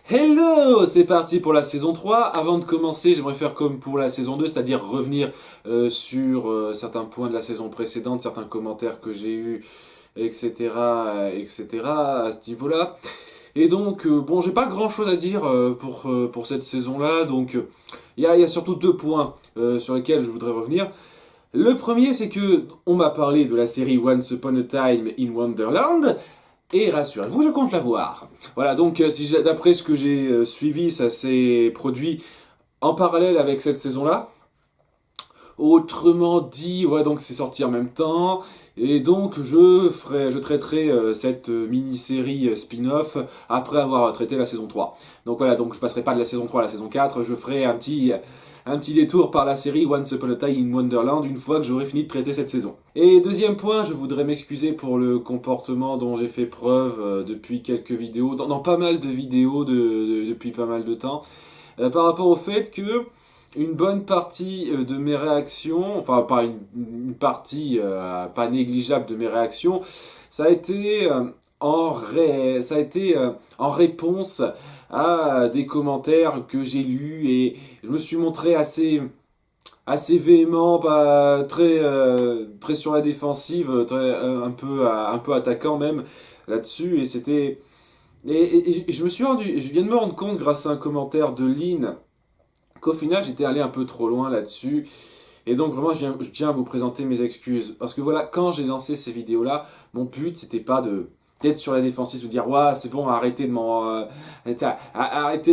Hello, c'est parti pour la saison 3. Avant de commencer, j'aimerais faire comme pour la saison 2, c'est-à-dire revenir sur certains points de la saison précédente, certains commentaires que j'ai eus, etc., etc., à ce niveau-là. Et donc, bon, j'ai pas grand-chose à dire pour cette saison-là, donc il y a surtout deux points sur lesquels je voudrais revenir. Le premier, c'est que on m'a parlé de la série Once Upon a Time in Wonderland, et rassurez-vous, je compte la voir. Voilà, donc d'après ce que j'ai suivi, ça s'est produit en parallèle avec cette saison-là. Autrement dit, ouais, donc c'est sorti en même temps. Et donc je traiterai cette mini-série spin-off après avoir traité la saison 3. Donc voilà, donc je passerai pas de la saison 3 à la saison 4, je ferai un petit détour par la série Once Upon a Time in Wonderland une fois que j'aurai fini de traiter cette saison. Et deuxième point, je voudrais m'excuser pour le comportement dont j'ai fait preuve depuis quelques vidéos, dans pas mal de vidéos depuis pas mal de temps, par rapport au fait que une bonne partie de mes réactions, enfin pas une partie pas négligeable de mes réactions, ça a été en réponse à des commentaires que j'ai lus et je me suis montré assez véhément, pas très sur la défensive, un peu attaquant même là-dessus et c'était et je viens de me rendre compte grâce à un commentaire de Lynn qu'au final j'étais allé un peu trop loin là-dessus. Et donc vraiment je tiens à vous présenter mes excuses. Parce que voilà, quand j'ai lancé ces vidéos-là, mon but c'était pas d'être sur la défensive, de dire ouais c'est bon, arrêtez de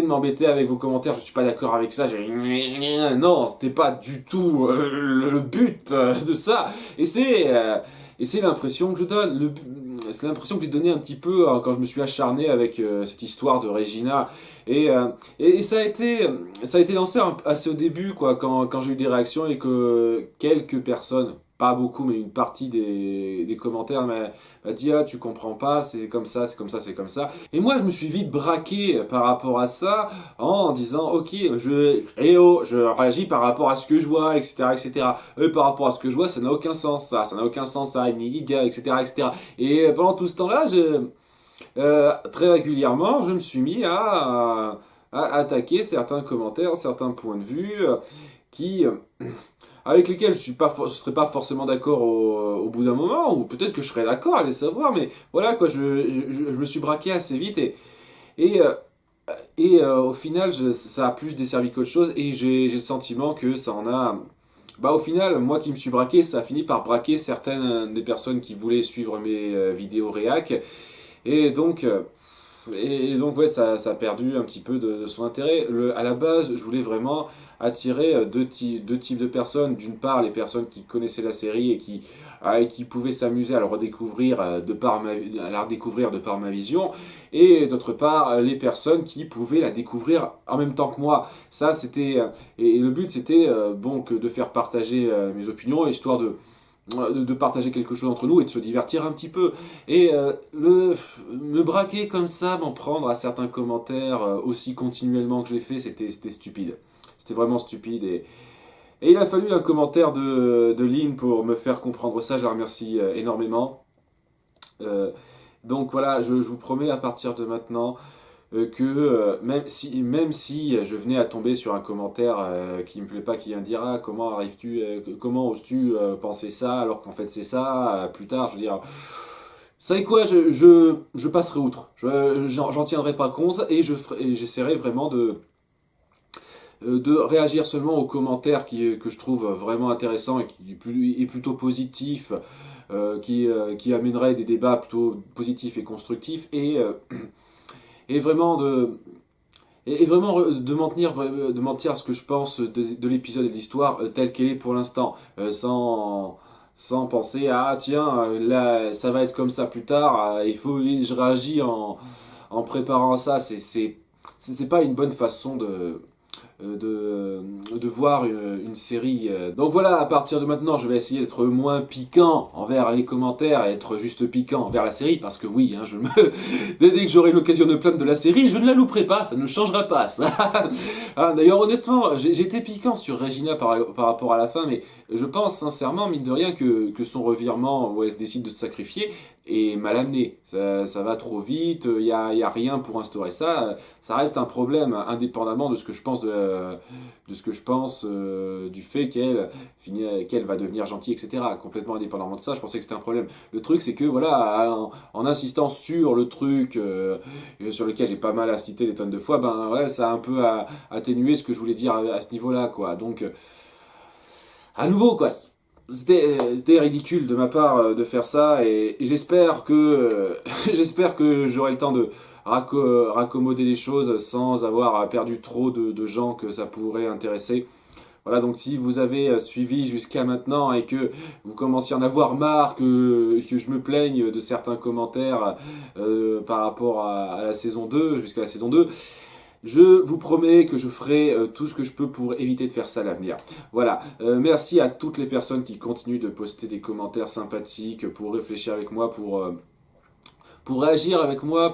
m'embêter avec vos commentaires, je suis pas d'accord avec ça. Non, c'était pas du tout le but de ça. Et c'est l'impression que je donne. C'est l'impression que j'ai donné un petit peu quand je me suis acharné avec cette histoire de Regina. Et, euh, et ça a été lancé assez au début, quoi, quand j'ai eu des réactions et que quelques personnes, pas beaucoup, mais une partie des commentaires m'a dit ah tu comprends pas, c'est comme ça, c'est comme ça, c'est comme ça. Et moi je me suis vite braqué par rapport à ça en disant ok je réagis par rapport à ce que je vois, etc., etc. Et par rapport à ce que je vois, ça n'a aucun sens, ça n'a aucun sens, ça, ni etc., etc. Et pendant tout ce temps-là, très régulièrement, je me suis mis à attaquer certains commentaires, certains points de vue qui, avec lesquels je serais pas forcément d'accord au bout d'un moment, ou peut-être que je serais d'accord, allez savoir, mais voilà quoi, je me suis braqué assez vite et, euh, au final, ça a plus desservi qu'autre chose et j'ai le sentiment que ça en a. Bah au final, moi qui me suis braqué, ça a fini par braquer certaines des personnes qui voulaient suivre mes vidéos réac. Et donc, et donc ouais, ça a perdu un petit peu de son intérêt. À la base, je voulais vraiment attirer deux types de personnes. D'une part, les personnes qui connaissaient la série et qui pouvaient s'amuser à le redécouvrir à la redécouvrir de par ma vision. Et d'autre part, les personnes qui pouvaient la découvrir en même temps que moi. Ça, et le but, c'était bon, que de faire partager mes opinions, histoire de partager quelque chose entre nous et de se divertir un petit peu. Et me braquer comme ça, m'en prendre à certains commentaires aussi continuellement que je l'ai fait, c'était stupide. C'était vraiment stupide. Et il a fallu un commentaire de Lynn pour me faire comprendre ça. Je la remercie énormément. Euh, donc voilà, je vous promets à partir de maintenant que même si je venais à tomber sur un commentaire qui me plaît pas, qui vient dire ah comment oses-tu penser ça alors qu'en fait c'est ça plus tard, je veux dire, vous savez quoi, je passerai outre, j'en tiendrai pas compte et j'essaierai vraiment de réagir seulement aux commentaires que je trouve vraiment intéressants et qui est plutôt positif, qui amènerait des débats plutôt positifs et constructifs et vraiment et vraiment de mentir à ce que je pense de l'épisode et de l'histoire telle qu'elle est pour l'instant, sans penser à ah, tiens là ça va être comme ça plus tard, il faut je réagis en préparant ça, c'est pas une bonne façon de voir une série. Donc voilà, à partir de maintenant, je vais essayer d'être moins piquant envers les commentaires et être juste piquant envers la série, parce que oui, hein, dès que j'aurai l'occasion de plaindre de la série, je ne la louperai pas, ça ne changera pas. Ça. D'ailleurs, honnêtement, j'ai été piquant sur Regina par rapport à la fin, mais je pense sincèrement, mine de rien, que son revirement, où elle décide de se sacrifier, est mal amené. Ça va trop vite, il y a rien pour instaurer ça. Ça reste un problème, indépendamment de ce que je pense du fait qu'elle va devenir gentille, etc. Complètement indépendamment de ça, je pensais que c'était un problème. Le truc, c'est que voilà, en insistant sur le truc sur lequel j'ai pas mal incité des tonnes de fois, ben ouais, ça a un peu atténué ce que je voulais dire à ce niveau-là, quoi. Donc, à nouveau, quoi. C'était ridicule de ma part de faire ça et j'espère que j'espère que j'aurai le temps de raccommoder les choses sans avoir perdu trop de gens que ça pourrait intéresser. Voilà, donc si vous avez suivi jusqu'à maintenant et que vous commencez à en avoir marre, que je me plaigne de certains commentaires par rapport à la saison 2, jusqu'à la saison 2, je vous promets que je ferai tout ce que je peux pour éviter de faire ça à l'avenir. Voilà, merci à toutes les personnes qui continuent de poster des commentaires sympathiques, pour réfléchir avec moi, pour réagir avec moi,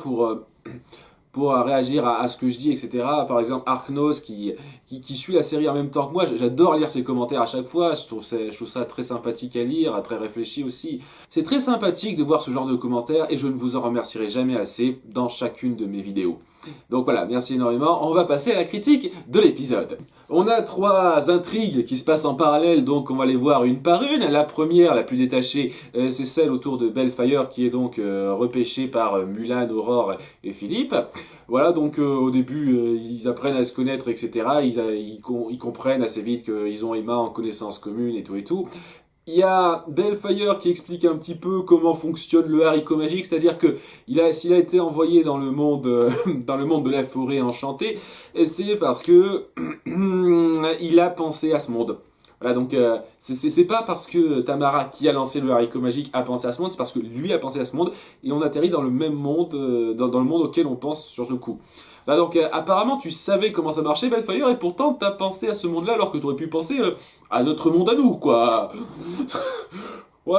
pour réagir à ce que je dis, etc. Par exemple, Arknos qui suit la série en même temps que moi, j'adore lire ses commentaires à chaque fois, je trouve ça très sympathique à lire, très réfléchi aussi. C'est très sympathique de voir ce genre de commentaires et je ne vous en remercierai jamais assez dans chacune de mes vidéos. Donc voilà, merci énormément. On va passer à la critique de l'épisode. On a 3 intrigues qui se passent en parallèle, donc on va les voir une par une. La première, la plus détachée, c'est celle autour de Bellfire, qui est donc repêchée par Mulan, Aurore et Philippe. Voilà, donc au début, ils apprennent à se connaître, etc. Ils comprennent assez vite qu'ils ont Emma en connaissance commune et tout et tout. Il y a Bellfire qui explique un petit peu comment fonctionne le haricot magique, c'est-à-dire que s'il a été envoyé dans le monde, dans le monde de la forêt enchantée, c'est parce que il a pensé à ce monde. Voilà, donc c'est pas parce que Tamara qui a lancé le haricot magique a pensé à ce monde, c'est parce que lui a pensé à ce monde et on atterrit dans le même monde, dans le monde auquel on pense sur ce coup. Là donc apparemment tu savais comment ça marchait Bellfire et pourtant t'as pensé à ce monde-là alors que t'aurais pu penser à notre monde à nous quoi. Ouais,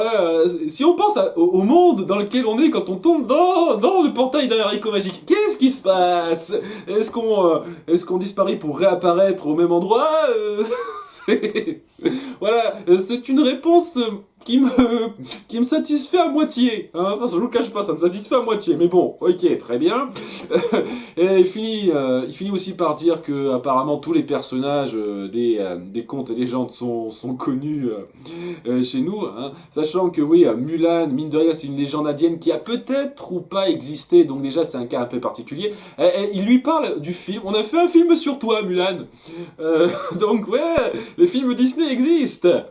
si on pense au monde dans lequel on est quand on tombe dans le portail d'un haricot magique, qu'est-ce qui se passe? Est-ce qu'on disparaît pour réapparaître au même endroit? Voilà, c'est une réponse qui me satisfait à moitié. Hein, parce que je vous le cache pas, ça me satisfait à moitié. Mais bon, ok, très bien. Et il finit aussi par dire que apparemment tous les personnages des contes et légendes sont connus chez nous. Hein, sachant que oui, Mulan, mine de rien, c'est une légende indienne qui a peut-être ou pas existé. Donc déjà, c'est un cas un peu particulier. Il lui parle du film. On a fait un film sur toi, Mulan. Donc ouais, les films Disney existent.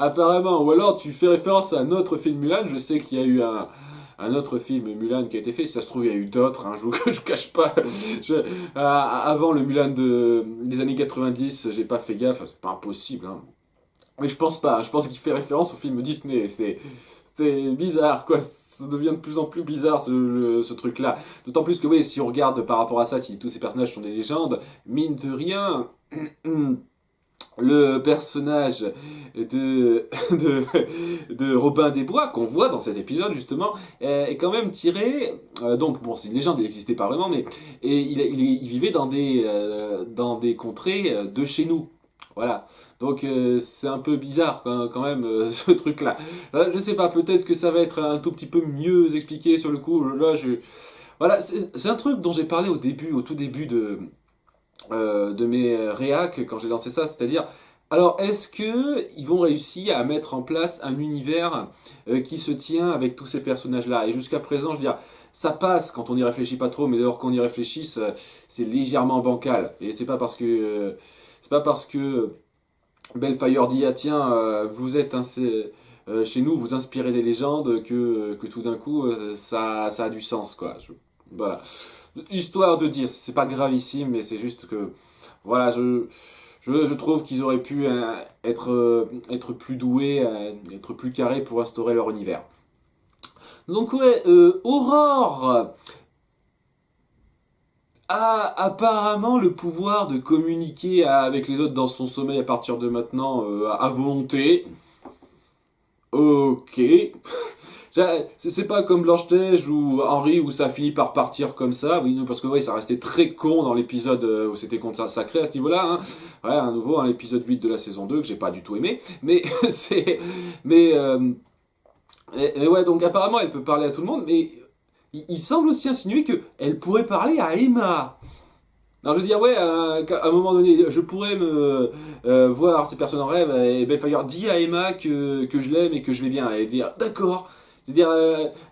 Apparemment, ou alors tu fais référence à un autre film Mulan, je sais qu'il y a eu un autre film Mulan qui a été fait, si ça se trouve il y a eu d'autres, hein, je vous cache pas, avant le Mulan des années 90, j'ai pas fait gaffe, c'est pas impossible, hein. Mais je pense pas, je pense qu'il fait référence au film Disney, c'est bizarre quoi, ça devient de plus en plus bizarre ce truc-là. D'autant plus que oui, si on regarde par rapport à ça, si tous ces personnages sont des légendes, mine de rien... Le personnage de Robin des Bois, qu'on voit dans cet épisode justement, est quand même tiré... donc bon, c'est une légende, il n'existait pas vraiment, mais il vivait dans des contrées de chez nous. Voilà, donc c'est un peu bizarre quand même ce truc-là. Je sais pas, peut-être que ça va être un tout petit peu mieux expliqué sur le coup. Voilà, c'est un truc dont j'ai parlé au tout début de mes réacs quand j'ai lancé ça, c'est-à-dire, alors est-ce que ils vont réussir à mettre en place un univers qui se tient avec tous ces personnages-là? Et jusqu'à présent, je veux dire, ça passe quand on n'y réfléchit pas trop, mais dès lors qu'on y réfléchisse, c'est légèrement bancal. Et c'est pas parce que Bellfire dit ah tiens, vous êtes chez nous, vous inspirez des légendes que tout d'un coup ça a du sens quoi. Voilà. Histoire de dire, c'est pas gravissime, mais c'est juste que, voilà, je trouve qu'ils auraient pu être plus doués, être plus carrés pour instaurer leur univers. Donc ouais, Aurore a apparemment le pouvoir de communiquer avec les autres dans son sommeil à partir de maintenant à volonté. Ok. C'est pas comme Blanche-Neige ou Henri où ça finit par partir comme ça, oui, parce que ouais, ça restait très con dans l'épisode où c'était consacré à ce niveau-là, hein. Ouais, à nouveau, hein, l'épisode 8 de la saison 2 que j'ai pas du tout aimé, mais Et ouais, donc apparemment, elle peut parler à tout le monde, mais il semble aussi insinuer que elle pourrait parler à Emma. Alors je veux dire, ouais, qu'à un moment donné, je pourrais me voir ces personnes en rêve, et Bellfire dit à Emma que je l'aime et que je vais bien, et dire, d'accord. Je veux dire,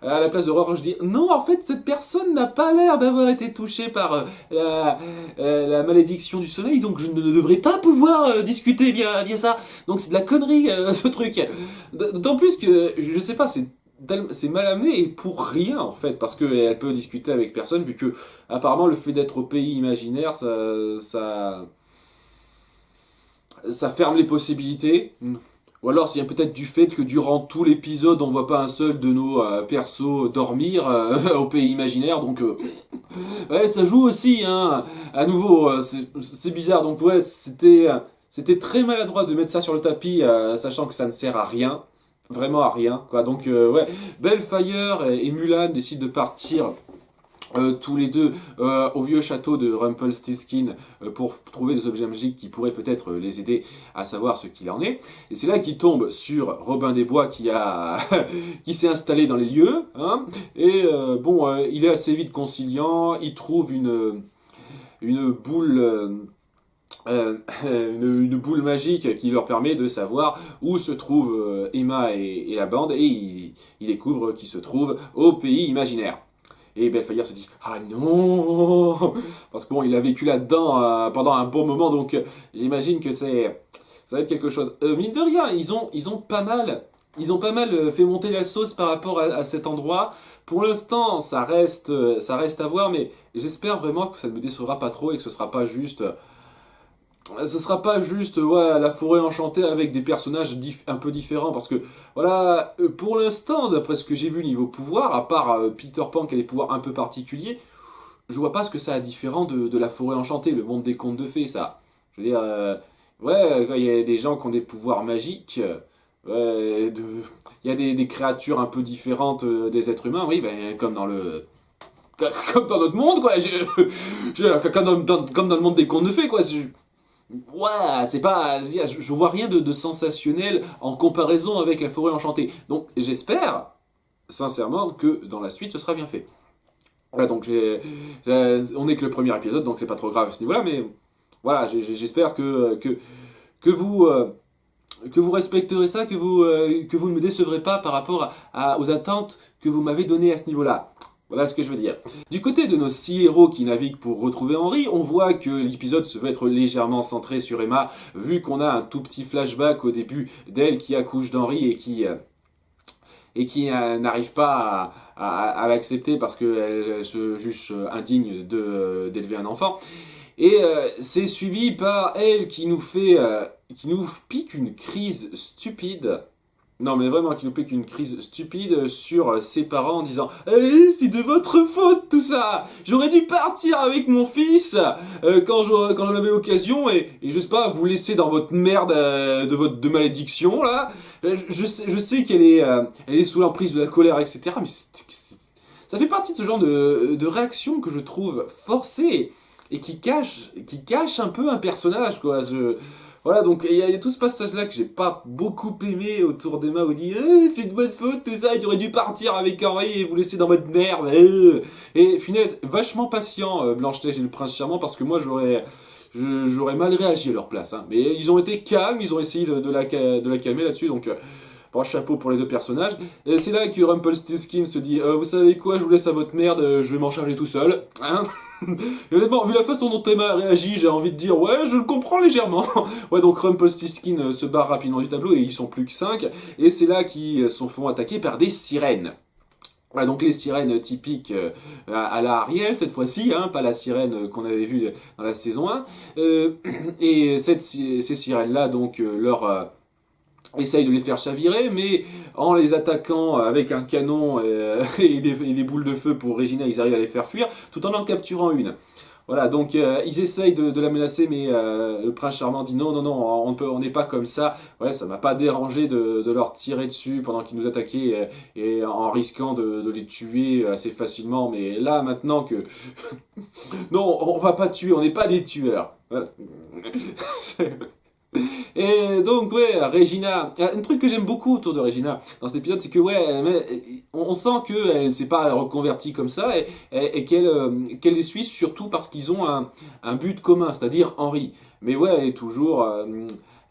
à la place de Aurore, je dis, non, en fait, cette personne n'a pas l'air d'avoir été touchée par la malédiction du soleil, donc je ne devrais pas pouvoir discuter bien ça. Donc c'est de la connerie, ce truc. D'autant plus que, je sais pas, c'est mal amené et pour rien en fait, parce qu'elle peut discuter avec personne, vu que apparemment le fait d'être au pays imaginaire, ça ferme les possibilités. Ou alors c'est peut-être du fait que durant tout l'épisode, on voit pas un seul de nos persos dormir au pays imaginaire, donc ouais, ça joue aussi, hein. À nouveau, c'est bizarre, donc ouais, c'était très maladroit de mettre ça sur le tapis, sachant que ça ne sert à rien. Vraiment à rien, quoi. Donc, ouais, Bellfire et Mulan décident de partir tous les deux au vieux château de Rumpelstiltskin pour trouver des objets magiques qui pourraient peut-être les aider à savoir ce qu'il en est. Et c'est là qu'ils tombent sur Robin des Bois qui s'est installé dans les lieux. Hein, et bon, il est assez vite conciliant. Il trouve une boule. Une boule magique qui leur permet de savoir où se trouve Emma et la bande, et il découvre qu'ils se trouvent au pays imaginaire. Et Belfagor se dit ah non, parce que bon, il a vécu là-dedans pendant un bon moment, donc j'imagine que ça va être quelque chose. Mine de rien, ils ont pas mal fait monter la sauce par rapport à cet endroit. Pour l'instant, ça reste à voir, mais j'espère vraiment que ça ne me décevra pas trop et que ce sera pas juste ouais, la forêt enchantée avec des personnages un peu différents, parce que voilà, pour l'instant, d'après ce que j'ai vu niveau pouvoir, à part Peter Pan qui a des pouvoirs un peu particuliers, je vois pas ce que ça a différent de la forêt enchantée, le monde des contes de fées, ça. Je veux dire, ouais, quand il y a des gens qui ont des pouvoirs magiques, il y a des créatures un peu différentes des êtres humains, oui, ben, comme dans notre monde, quoi. Comme dans le monde des contes de fées, quoi. Ouais, c'est pas. Je vois rien de sensationnel en comparaison avec la forêt enchantée. Donc j'espère, sincèrement, que dans la suite ce sera bien fait. Voilà, donc on est que le premier épisode, donc c'est pas trop grave à ce niveau-là, mais voilà, j'espère que que vous respecterez ça, que vous ne me décevrez pas par rapport aux attentes que vous m'avez données à ce niveau-là. Voilà ce que je veux dire. Du côté de nos 6 héros qui naviguent pour retrouver Henri, on voit que l'épisode se veut être légèrement centré sur Emma, vu qu'on a un tout petit flashback au début d'elle qui accouche d'Henri et qui n'arrive pas à l'accepter parce qu'elle se juge indigne d'élever un enfant. Et c'est suivi par elle qui nous pique une crise stupide. Non mais vraiment qui nous pique une crise stupide sur ses parents en disant c'est de votre faute tout ça. J'aurais dû partir avec mon fils quand j'en avais l'occasion et je sais pas vous laisser dans votre merde de malédiction là. Je sais elle est sous l'emprise de la colère etc. Mais ça fait partie de ce genre de réaction que je trouve forcée et qui cache un peu un personnage quoi. Voilà, donc il y a tout ce passage-là que j'ai pas beaucoup aimé autour d'Emma où il dit c'est de votre faute, tout ça, j'aurais dû partir avec Henri et vous laisser dans votre merde. Et finesse, vachement patient, Blanche-Neige et le Prince Charmant, parce que moi j'aurais mal réagi à leur place. Hein. Mais ils ont été calmes, ils ont essayé de la calmer là-dessus, donc bon, chapeau pour les deux personnages. Et c'est là que Rumpelstiltskin se dit vous savez quoi, je vous laisse à votre merde, je vais m'en charger tout seul. Hein et honnêtement, vu la façon dont Emma réagit, j'ai envie de dire ouais, je le comprends légèrement. Ouais, donc Rumpelstiltskin se barre rapidement du tableau et ils sont plus que 5. Et c'est là qu'ils se font attaquer par des sirènes. Voilà, donc les sirènes typiques à la Ariel cette fois-ci, hein, pas la sirène qu'on avait vue dans la saison 1. Et ces sirènes-là, donc, essaye de les faire chavirer, mais en les attaquant avec un canon et des boules de feu pour Regina, ils arrivent à les faire fuir, tout en capturant une. Voilà, donc ils essayent de la menacer, mais le prince charmant dit non, non, non, on n'est pas comme ça. Ouais, ça m'a pas dérangé de leur tirer dessus pendant qu'ils nous attaquaient et en risquant de les tuer assez facilement. Mais là, maintenant que... non, on va pas tuer, on n'est pas des tueurs. Voilà. Et donc, ouais, Regina, un truc que j'aime beaucoup autour de Regina dans cet épisode, c'est que, ouais, on sent qu'elle s'est pas reconvertie comme ça et qu'elle les suit surtout parce qu'ils ont un but commun, c'est-à-dire Henry. Mais ouais, elle est toujours.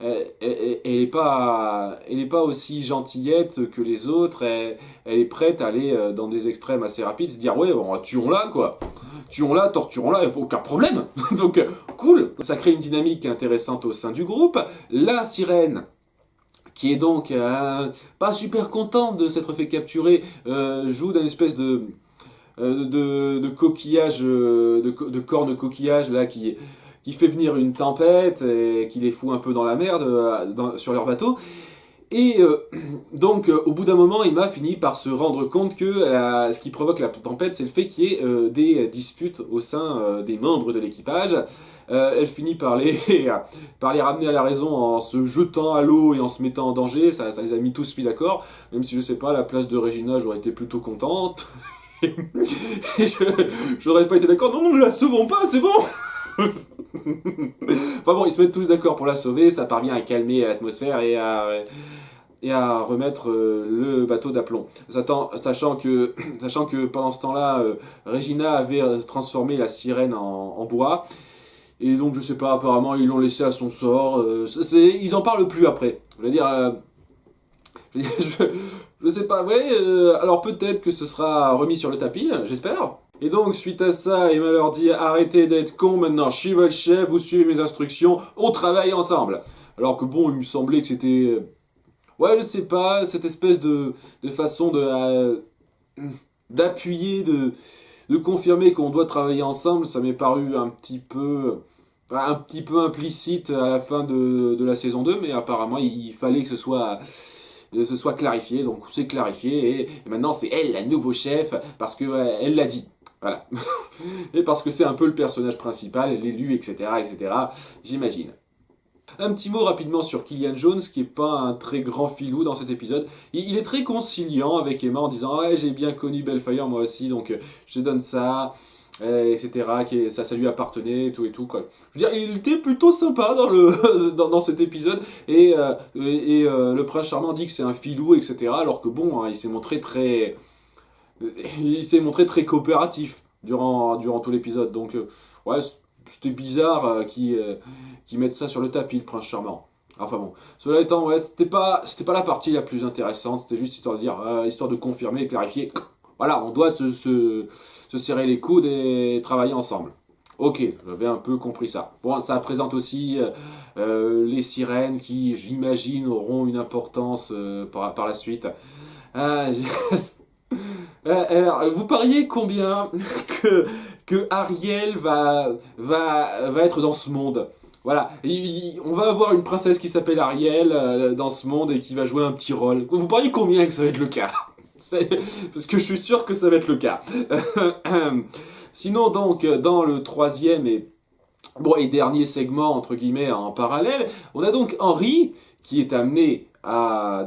Elle est pas aussi gentillette que les autres. Elle est prête à aller dans des extrêmes assez rapides, se dire ouais, bon, tuons-la quoi. Tuons-la, torturons-la, y a aucun problème. Donc cool. Ça crée une dynamique intéressante au sein du groupe. La sirène, qui est donc pas super contente de s'être fait capturer, joue d'un espèce de coquillage, de corne coquillage là qui fait venir une tempête et qui les fout un peu dans la merde sur leur bateau. Et donc, au bout d'un moment, Emma finit par se rendre compte que ce qui provoque la tempête, c'est le fait qu'il y ait des disputes au sein des membres de l'équipage. Elle finit par par les ramener à la raison en se jetant à l'eau et en se mettant en danger. Ça les a mis tous mis d'accord. Même si je sais pas, à la place de Regina, j'aurais été plutôt contente. Et j'aurais pas été d'accord. Non, non, ne la sauvons pas, c'est bon. Enfin bon, ils se mettent tous d'accord pour la sauver. Ça parvient à calmer l'atmosphère et à remettre le bateau d'aplomb. Sachant que pendant ce temps-là, Regina avait transformé la sirène en bois. Et donc, je sais pas, apparemment, ils l'ont laissé à son sort. Ils en parlent plus après. Je veux dire, je sais pas, ouais, alors peut-être que ce sera remis sur le tapis, j'espère. Et donc, suite à ça, Emma leur dit arrêtez d'être con, maintenant je suis votre chef, vous suivez mes instructions, on travaille ensemble. Alors que bon, il me semblait que c'était. Ouais, je sais pas, cette espèce de façon d'appuyer, de confirmer qu'on doit travailler ensemble, ça m'est paru un petit peu implicite à la fin de la saison 2, mais apparemment il fallait que ce soit clarifié, donc c'est clarifié, et maintenant c'est elle la nouveau chef, parce que elle l'a dit. Voilà. Et parce que c'est un peu le personnage principal, l'élu, etc., etc., j'imagine. Un petit mot rapidement sur Killian Jones, qui est pas un très grand filou dans cet épisode. Il est très conciliant avec Emma en disant ouais, j'ai bien connu Bellfire moi aussi, donc je te donne ça, etc. Ça lui appartenait, et tout quoi. Je veux dire, il était plutôt sympa dans cet épisode le prince charmant dit que c'est un filou, etc. Alors que bon, hein, il s'est montré très coopératif durant tout l'épisode. Donc ouais, c'était bizarre qu'ils mettent ça sur le tapis, le prince charmant. Enfin bon, cela étant, ouais, c'était pas la partie la plus intéressante, c'était juste histoire de dire, histoire de confirmer et clarifier. Voilà, on doit se serrer les coudes et travailler ensemble. Ok, j'avais un peu compris ça. Bon, ça présente aussi les sirènes qui, j'imagine, auront une importance par la suite. Ah, alors, vous pariez combien que Ariel va être dans ce monde? Voilà, on va avoir une princesse qui s'appelle Ariel dans ce monde et qui va jouer un petit rôle. Vous pariez combien que ça va être le cas? Parce que je suis sûr que ça va être le cas. Sinon, donc, dans le troisième et dernier segment, entre guillemets, en parallèle, on a donc Henry qui est amené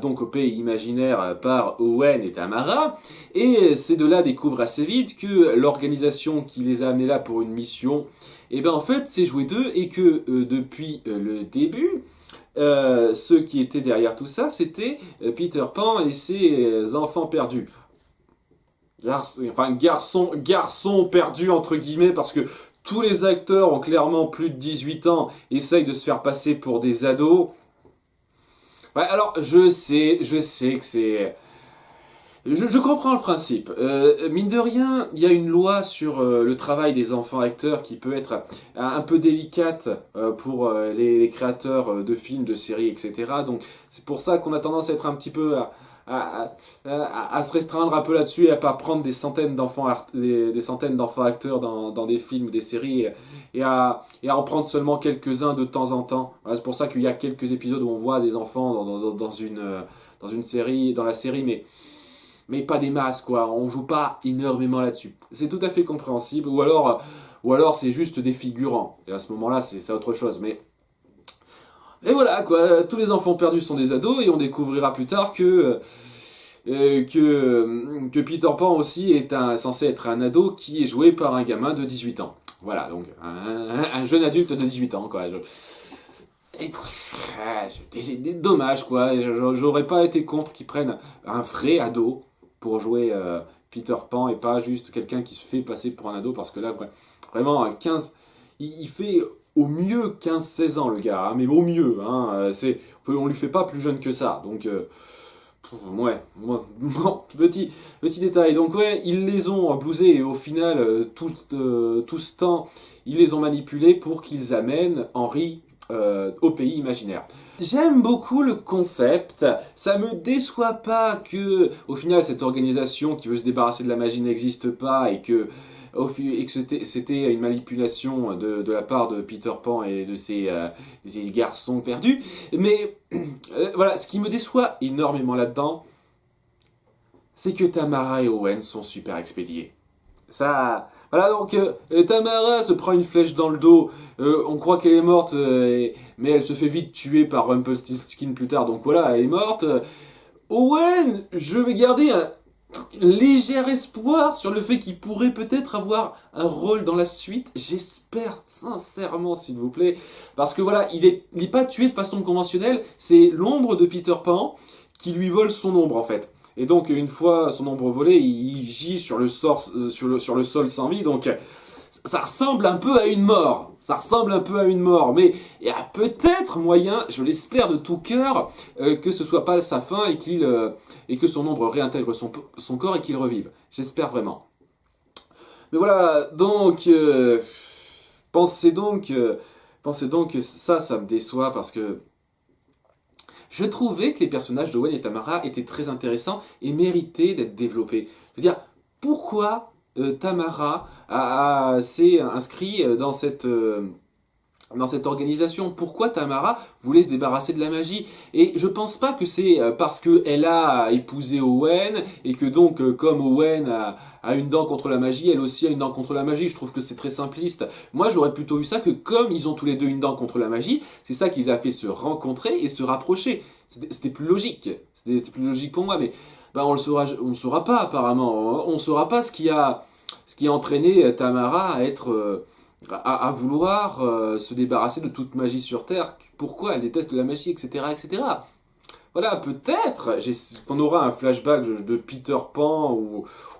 donc au pays imaginaire par Owen et Tamara, et ces deux-là découvrent assez vite que l'organisation qui les a amenés là pour une mission, et ben en fait c'est joué d'eux et que depuis le début, ceux qui étaient derrière tout ça, c'était Peter Pan et ses enfants perdus. Garçons perdus entre guillemets parce que tous les acteurs ont clairement plus de 18 ans, essayent de se faire passer pour des ados. Ouais, alors je sais que c'est. Je comprends le principe. Mine de rien, il y a une loi sur le travail des enfants acteurs qui peut être un peu délicate pour les créateurs de films, de séries, etc. Donc c'est pour ça qu'on a tendance à être un petit peu à se restreindre un peu là-dessus et à pas prendre des centaines d'enfants acteurs dans des films, des séries et à en prendre seulement quelques-uns de temps en temps. Voilà, c'est pour ça qu'il y a quelques épisodes où on voit des enfants dans une série, dans la série, mais pas des masses, quoi. On joue pas énormément là-dessus. C'est tout à fait compréhensible, ou alors c'est juste des figurants. Et à ce moment-là, c'est autre chose. Mais voilà, quoi. Tous les enfants perdus sont des ados, et on découvrira plus tard que Peter Pan aussi est censé être un ado qui est joué par un gamin de 18 ans. Voilà, donc un jeune adulte de 18 ans, quoi. C'est dommage, quoi. J'aurais pas été contre qu'ils prennent un vrai ado pour jouer Peter Pan et pas juste quelqu'un qui se fait passer pour un ado parce que là, ouais, vraiment, à 15, il fait au mieux 15-16 ans, le gars, hein, mais au mieux, hein, on lui fait pas plus jeune que ça, donc, ouais, bon, petit détail, donc ouais, ils les ont blousés et au final, tout ce temps, ils les ont manipulés pour qu'ils amènent Henri au pays imaginaire. J'aime beaucoup le concept, ça me déçoit pas que, au final, cette organisation qui veut se débarrasser de la magie n'existe pas et que c'était une manipulation de la part de Peter Pan et de ses garçons perdus. Mais voilà, ce qui me déçoit énormément là-dedans, c'est que Tamara et Owen sont super expédiés. Ça, voilà, donc Tamara se prend une flèche dans le dos, on croit qu'elle est morte, mais elle se fait vite tuer par Rumpelstiltskin plus tard, donc voilà, elle est morte. Owen, je vais garder un léger espoir sur le fait qu'il pourrait peut-être avoir un rôle dans la suite. J'espère sincèrement, s'il vous plaît, parce que voilà, il est pas tué de façon conventionnelle, c'est l'ombre de Peter Pan qui lui vole son ombre en fait. Et donc, une fois son ombre volée, il gît sur le sol sans vie. Donc, ça ressemble un peu à une mort. Ça ressemble un peu à une mort. Mais il y a peut-être moyen, je l'espère de tout cœur, que ce soit pas sa fin et que son ombre réintègre son corps et qu'il revive. J'espère vraiment. Mais voilà, donc, pensez donc, que ça me déçoit parce que je trouvais que les personnages d'Owen et Tamara étaient très intéressants et méritaient d'être développés. Je veux dire, pourquoi Tamara s'est inscrit dans cette organisation? Pourquoi Tamara voulait se débarrasser de la magie? Et je pense pas que c'est parce qu'elle a épousé Owen et que donc comme Owen a une dent contre la magie, elle aussi a une dent contre la magie. Je trouve que c'est très simpliste. Moi j'aurais plutôt vu ça que comme ils ont tous les deux une dent contre la magie, c'est ça qui les a fait se rencontrer et se rapprocher. C'était plus logique. C'est plus logique pour moi, mais bah, on le saura pas apparemment. On saura pas ce qui a entraîné Tamara à être... à vouloir se débarrasser de toute magie sur Terre, pourquoi elle déteste la magie, etc. etc. Voilà, peut-être qu'on aura un flashback de Peter Pan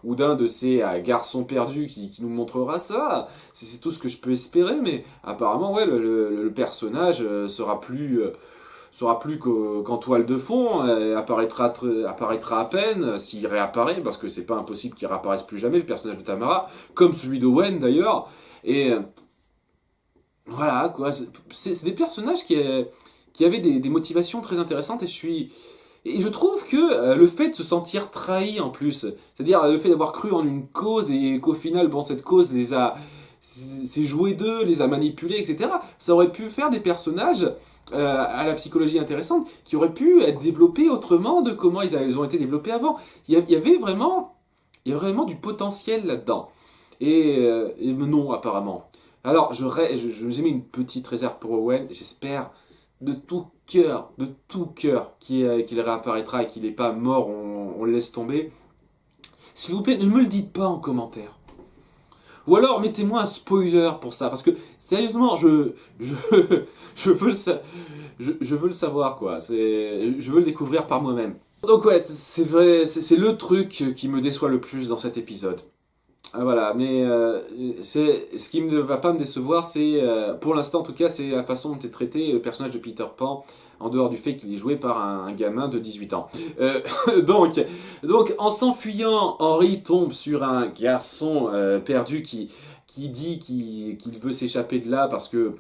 ou d'un de ces garçons perdus qui nous montrera ça. C'est tout ce que je peux espérer, mais apparemment, ouais, le personnage sera plus qu'en toile de fond, apparaîtra à peine, s'il réapparaît, parce que c'est pas impossible qu'il réapparaisse plus jamais, le personnage de Tamara, comme celui d'Owen d'ailleurs. Et voilà, quoi. C'est des personnages qui avaient des motivations très intéressantes et je trouve que le fait de se sentir trahi en plus, c'est-à-dire le fait d'avoir cru en une cause et qu'au final, bon, cette cause s'est joué d'eux, les a manipulés, etc. Ça aurait pu faire des personnages à la psychologie intéressante qui auraient pu être développés autrement de comment ils ont été développés avant. Il y avait vraiment du potentiel là-dedans. Et non, apparemment. Alors, j'ai mis une petite réserve pour Owen. J'espère de tout cœur, qu'il réapparaîtra et qu'il n'est pas mort, on le laisse tomber. S'il vous plaît, ne me le dites pas en commentaire. Ou alors, mettez-moi un spoiler pour ça. Parce que, sérieusement, je veux le savoir, quoi. Je veux le découvrir par moi-même. Donc ouais, c'est vrai, c'est le truc qui me déçoit le plus dans cet épisode. Ah, voilà, mais ce qui ne va pas me décevoir, pour l'instant en tout cas, c'est la façon dont est traité le personnage de Peter Pan, en dehors du fait qu'il est joué par un gamin de 18 ans. Donc, en s'enfuyant, Henri tombe sur un garçon perdu qui dit qu'il veut s'échapper de là parce que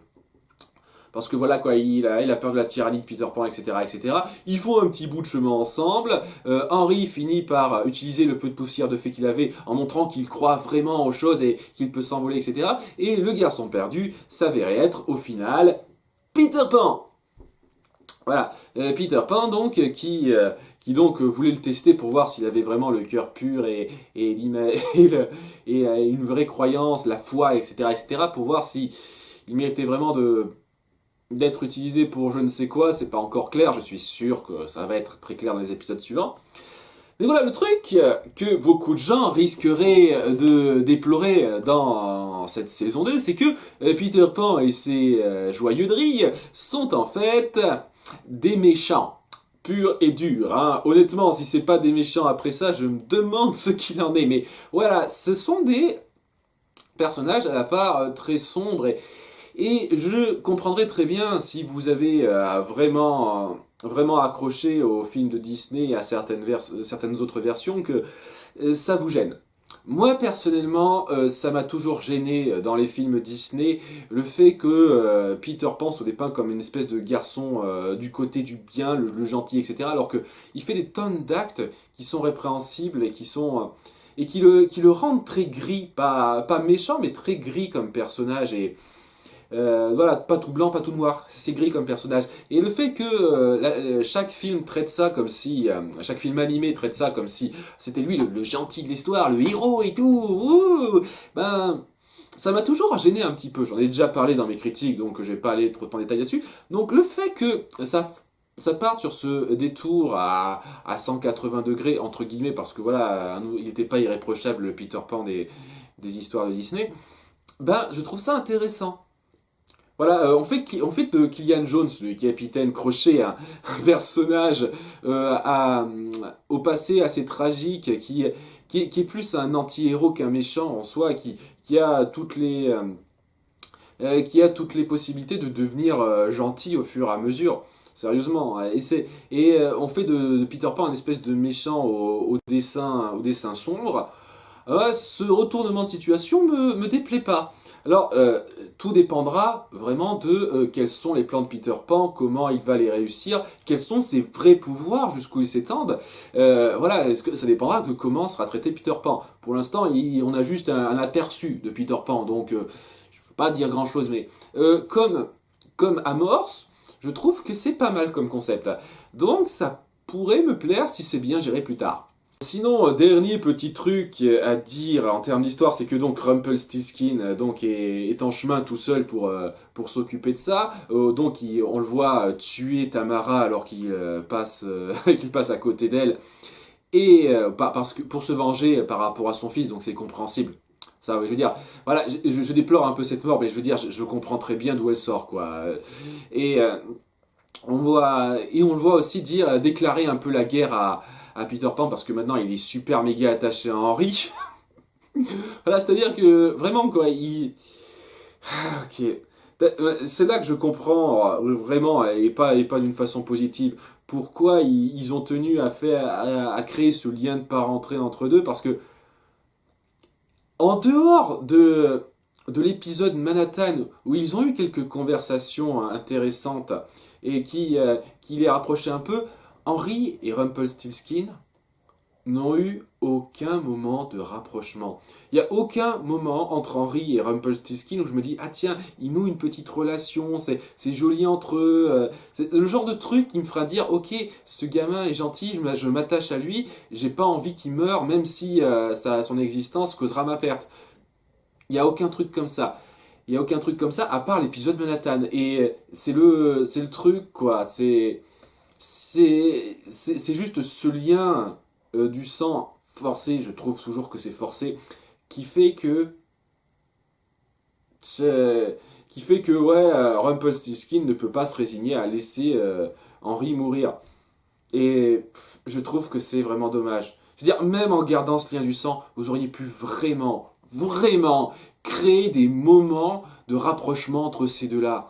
voilà quoi, il a peur de la tyrannie de Peter Pan, etc., etc. Ils font un petit bout de chemin ensemble. Henry finit par utiliser le peu de poussière de fée qu'il avait en montrant qu'il croit vraiment aux choses et qu'il peut s'envoler, etc. Et le garçon perdu s'avérait être au final Peter Pan. Voilà, Peter Pan donc qui donc voulait le tester pour voir s'il avait vraiment le cœur pur et une vraie croyance, la foi, etc., etc. Pour voir si il méritait vraiment d'être utilisé pour je ne sais quoi, c'est pas encore clair, je suis sûr que ça va être très clair dans les épisodes suivants. Mais voilà le truc que beaucoup de gens risqueraient de déplorer dans cette saison 2, c'est que Peter Pan et ses joyeux drilles sont en fait des méchants. Pur et dur, hein. Honnêtement, si c'est pas des méchants après ça, je me demande ce qu'il en est. Mais voilà, ce sont des personnages à la part très sombres et je comprendrais très bien si vous avez vraiment accroché aux films de Disney et à certaines autres versions que ça vous gêne. Moi personnellement, ça m'a toujours gêné dans les films Disney le fait que Peter Pan soit dépeint comme une espèce de garçon du côté du bien, le gentil, etc. Alors que il fait des tonnes d'actes qui sont répréhensibles et qui le rendent très gris, pas méchant, mais très gris comme personnage et voilà, pas tout blanc, pas tout noir, c'est gris comme personnage. Et le fait que chaque film traite ça comme si, chaque film animé traite ça comme si c'était lui le gentil de l'histoire, le héros et tout, ben ça m'a toujours gêné un petit peu. J'en ai déjà parlé dans mes critiques, donc je vais pas aller trop en détail là-dessus. Donc le fait que ça parte sur ce détour à 180 degrés, entre guillemets, parce que voilà, il n'était pas irréprochable le Peter Pan des histoires de Disney, ben je trouve ça intéressant. Voilà, on fait de Killian Jones, le capitaine Crochet, un personnage au passé assez tragique, qui est plus un anti-héros qu'un méchant en soi, qui a toutes les possibilités de devenir gentil au fur et à mesure. Sérieusement, hein. On fait de Peter Pan une espèce de méchant au dessin sombre. Ce retournement de situation me déplaît pas. Alors, tout dépendra vraiment de quels sont les plans de Peter Pan, comment il va les réussir, quels sont ses vrais pouvoirs, jusqu'où ils s'étendent. Voilà, ça dépendra de comment sera traité Peter Pan. Pour l'instant, on a juste un aperçu de Peter Pan, donc je ne peux pas dire grand-chose, mais comme amorce, je trouve que c'est pas mal comme concept. Donc, ça pourrait me plaire si c'est bien géré plus tard. Sinon, dernier petit truc à dire en termes d'histoire, c'est que donc Rumpelstiltskin est en chemin tout seul pour s'occuper de ça. On le voit tuer Tamara alors qu'il passe à côté d'elle et parce que pour se venger par rapport à son fils, donc c'est compréhensible. Ça, je veux dire, voilà, je déplore un peu cette mort, mais je veux dire, je comprends très bien d'où elle sort, quoi. Et on le voit aussi déclarer un peu la guerre à Peter Pan parce que maintenant il est super méga attaché à Henry. Voilà, c'est-à-dire que vraiment quoi, ok. C'est là que je comprends vraiment et pas d'une façon positive pourquoi ils ont tenu à créer ce lien de parenté entre deux parce que en dehors de l'épisode Manhattan où ils ont eu quelques conversations intéressantes et qui les rapprochaient un peu, Henry et Rumpelstiltskin n'ont eu aucun moment de rapprochement. Il n'y a aucun moment entre Henry et Rumpelstiltskin où je me dis ah tiens, ils nouent une petite relation, c'est joli entre eux. C'est le genre de truc qui me fera dire ok, ce gamin est gentil, je m'attache à lui, j'ai pas envie qu'il meure même si son existence causera ma perte. Il n'y a aucun truc comme ça. Il n'y a aucun truc comme ça à part l'épisode Manhattan. Et c'est le truc quoi. C'est juste ce lien du sang forcé, je trouve toujours que c'est forcé, qui fait que ouais, Rumpelstiltskin ne peut pas se résigner à laisser Henry mourir. Et je trouve que c'est vraiment dommage. Je veux dire, même en gardant ce lien du sang, vous auriez pu vraiment créer des moments de rapprochement entre ces deux-là.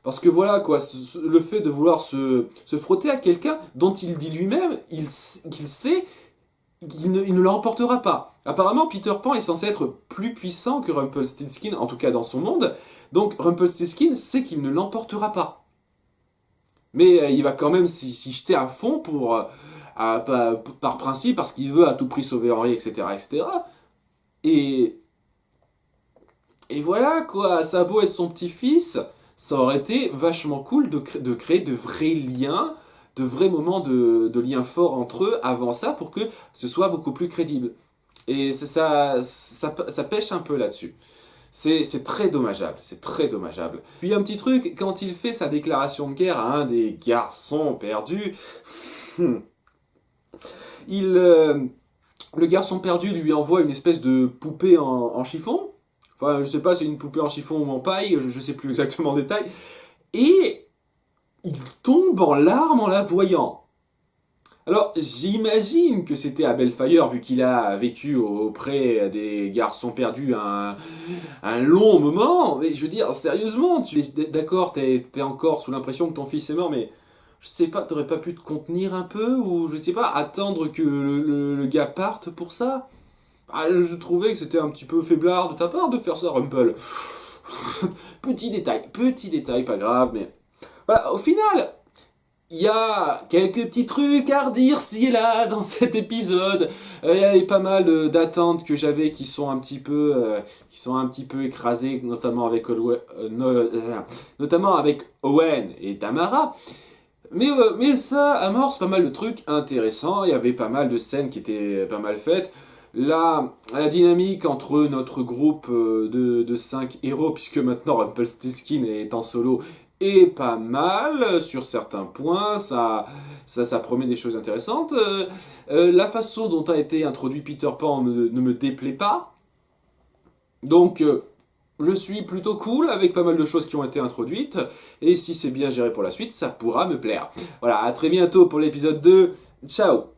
Parce que voilà, quoi, le fait de vouloir se frotter à quelqu'un dont il dit lui-même qu'il sait qu'il ne l'emportera pas. Apparemment, Peter Pan est censé être plus puissant que Rumpelstiltskin, en tout cas dans son monde. Donc Rumpelstiltskin sait qu'il ne l'emportera pas. Mais il va quand même s'y jeter à fond par principe, parce qu'il veut à tout prix sauver Henry, etc. etc. Et, et voilà, quoi, ça a beau être son petit-fils, ça aurait été vachement cool de créer de vrais liens, de vrais moments de liens forts entre eux avant ça pour que ce soit beaucoup plus crédible. Et ça pêche un peu là-dessus. C'est très dommageable, c'est très dommageable. Puis un petit truc, quand il fait sa déclaration de guerre à un des garçons perdus, Le garçon perdu lui envoie une espèce de poupée en chiffon. Enfin, je sais pas, c'est une poupée en chiffon ou en paille, je sais plus exactement le détail. Et il tombe en larmes en la voyant. Alors, j'imagine que c'était Abel Fire, vu qu'il a vécu auprès des garçons perdus un long moment. Mais je veux dire, sérieusement, tu es d'accord, t'es encore sous l'impression que ton fils est mort, mais je sais pas, t'aurais pas pu te contenir un peu, ou je sais pas, attendre que le gars parte pour ça? Ah, je trouvais que c'était un petit peu faiblard de ta part de faire ça, Rumple. Petit détail, pas grave, mais... Voilà, au final, il y a quelques petits trucs à redire ci et là dans cet épisode. Il y avait pas mal d'attentes que j'avais qui sont un petit peu écrasées, notamment avec Owen et Tamara. Mais ça amorce pas mal de trucs intéressants. Il y avait pas mal de scènes qui étaient pas mal faites. La dynamique entre notre groupe de 5 héros, puisque maintenant Rumpelstiltskin est en solo, est pas mal sur certains points. Ça promet des choses intéressantes. La façon dont a été introduit Peter Pan ne me déplaît pas. Donc, je suis plutôt cool avec pas mal de choses qui ont été introduites. Et si c'est bien géré pour la suite, ça pourra me plaire. Voilà, à très bientôt pour l'épisode 2. Ciao!